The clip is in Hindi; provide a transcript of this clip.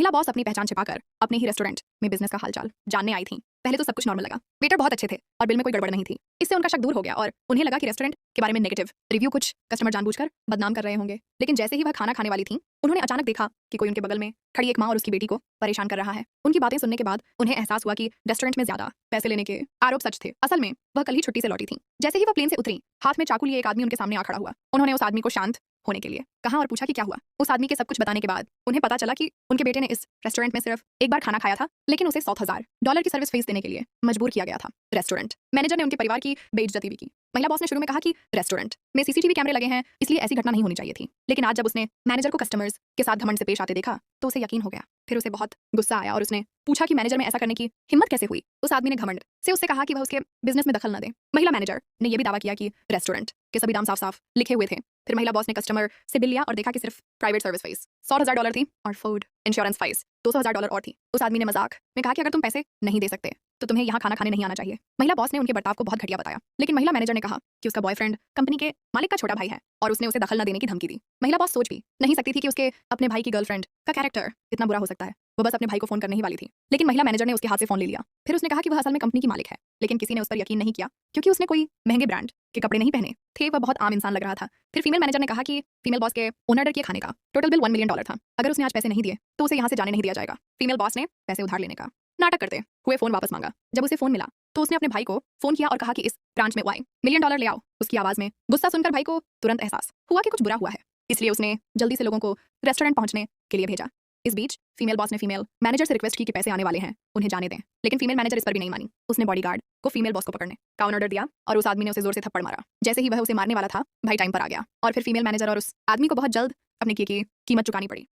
महिला बॉस अपनी पहचान छिपाकर अपने ही रेस्टोरेंट में बिजनेस का हालचाल जानने आई थी। पहले तो सब कुछ नॉर्मल लगा, वेटर बहुत अच्छे थे और बिल में कोई गड़बड़ नहीं थी। इससे उनका शक दूर हो गया और उन्हें लगा कि रेस्टोरेंट के बारे में नेगेटिव रिव्यू कुछ कस्टमर जानबूझकर बदनाम कर रहे होंगे। लेकिन जैसे ही वह खाना खाने वाली थी, उन्होंने अचानक देखा कि कोई उनके बगल में खड़ी एक माँ और उसकी बेटी को परेशान कर रहा है। उनकी बातें सुनने के बाद उन्हें एहसास हुआ कि रेस्टोरेंट में ज्यादा पैसे लेने के आरोप सच थे। असल में वह कल ही छुट्टी से लौटी थी। जैसे ही वह प्लेन से उतरी, हाथ में चाकू लिए एक आदमी उनके सामने आ खड़ा हुआ। उन्होंने उस आदमी को शांत होने के लिए कहा और पूछा कि क्या हुआ। उस आदमी के सब कुछ बताने के बाद उन्हें पता चला कि उनके बेटे ने इस रेस्टोरेंट में सिर्फ एक बार खाना खाया था, लेकिन उसे $100,000 की सर्विस फीस देने के लिए मजबूर किया गया था। रेस्टोरेंट मैनेजर ने उनके परिवार की बेइज्जती भी की। महिला बॉस ने शुरू में कहा कि रेस्टोरेंट में सीसीटीवी कैमरे लगे हैं, इसलिए ऐसी घटना नहीं होनी चाहिए थी। लेकिन आज जब उसने मैनेजर को कस्टमर्स के साथ घमंड से पेश आते देखा तो उसे यकीन हो गया। फिर उसे बहुत गुस्सा आया और उसने पूछा कि मैनेजर में ऐसा करने की हिम्मत कैसे हुई। उस आदमी ने घमंड से उससे कहा कि वह उसके बिजनेस में दखल न दे। महिला मैनेजर ने यह भी दावा किया कि रेस्टोरेंट के सभी दाम साफ साफ लिखे हुए थे। फिर महिला बॉस ने कस्टमर से बिल लिया और देखा कि सिर्फ प्राइवेट सर्विस फीस $100,000 थी और फूड इंश्योरेंस फीस $200,000 और थी। उस आदमी ने मजाक में कहा कि अगर तुम पैसे नहीं दे सकते तो तुम्हें यहाँ खाना खाने नहीं आना चाहिए। महिला बॉस ने उनके बर्ताव को बहुत घटिया बताया, लेकिन महिला मैनेजर ने कहा कि उसका बॉयफ्रेंड कंपनी के मालिक का छोटा भाई है और उसने उसे दखल न देने की धमकी दी। महिला बॉस सोच भी नहीं सकती थी कि उसके अपने भाई की गर्लफ्रेंड का कैरेक्टर इतना बुरा हो सकता है। वो बस अपने भाई को फोन करने ही वाली थी, लेकिन महिला मैनेजर ने उसके हाथ से फोन ले लिया। फिर उसने कहा कि वह असल में कंपनी की मालिक है, लेकिन किसी ने उस पर यकीन नहीं किया क्योंकि उसने कोई महंगे ब्रांड के कपड़े नहीं पहने थे। वह बहुत आम इंसान लग रहा था। फिर फीमेल मैनेजर ने कहा कि फीमेल बॉस के ऑर्डर किए खाने का टोटल बिल $1 मिलियन था। अगर उसने आज पैसे नहीं दिए तो उसे यहाँ से जाने नहीं दिया जाएगा। फीमेल बॉस ने पैसे उधार लेने का नाटक करते हुए फोन वापस मांगा। जब उसे फोन मिला तो उसने अपने भाई को फोन किया और कहा कि इस ब्रांच में $1 मिलियन ले आओ। उसकी आवाज में गुस्सा सुनकर भाई को तुरंत एहसास हुआ कि कुछ बुरा हुआ है, इसलिए उसने जल्दी से लोगों को रेस्टोरेंट पहुंचने के लिए भेजा। इस बीच फीमेल बॉस ने फीमेल मैनेजर से रिक्वेस्ट की कि पैसे आने वाले हैं, उन्हें जाने दें। लेकिन फीमेल मैनेजर इस पर भी नहीं मानी। उसने बॉडीगार्ड को फीमेल बॉस को पकड़ने का ऑर्डर दिया और उस आदमी ने उसे जोर से थप्पड़ मारा। जैसे ही वह उसे मारने वाला था, भाई टाइम पर आ गया और फिर फीमेल मैनेजर और उस आदमी को बहुत जल्द अपने की कीमत चुकानी पड़ी।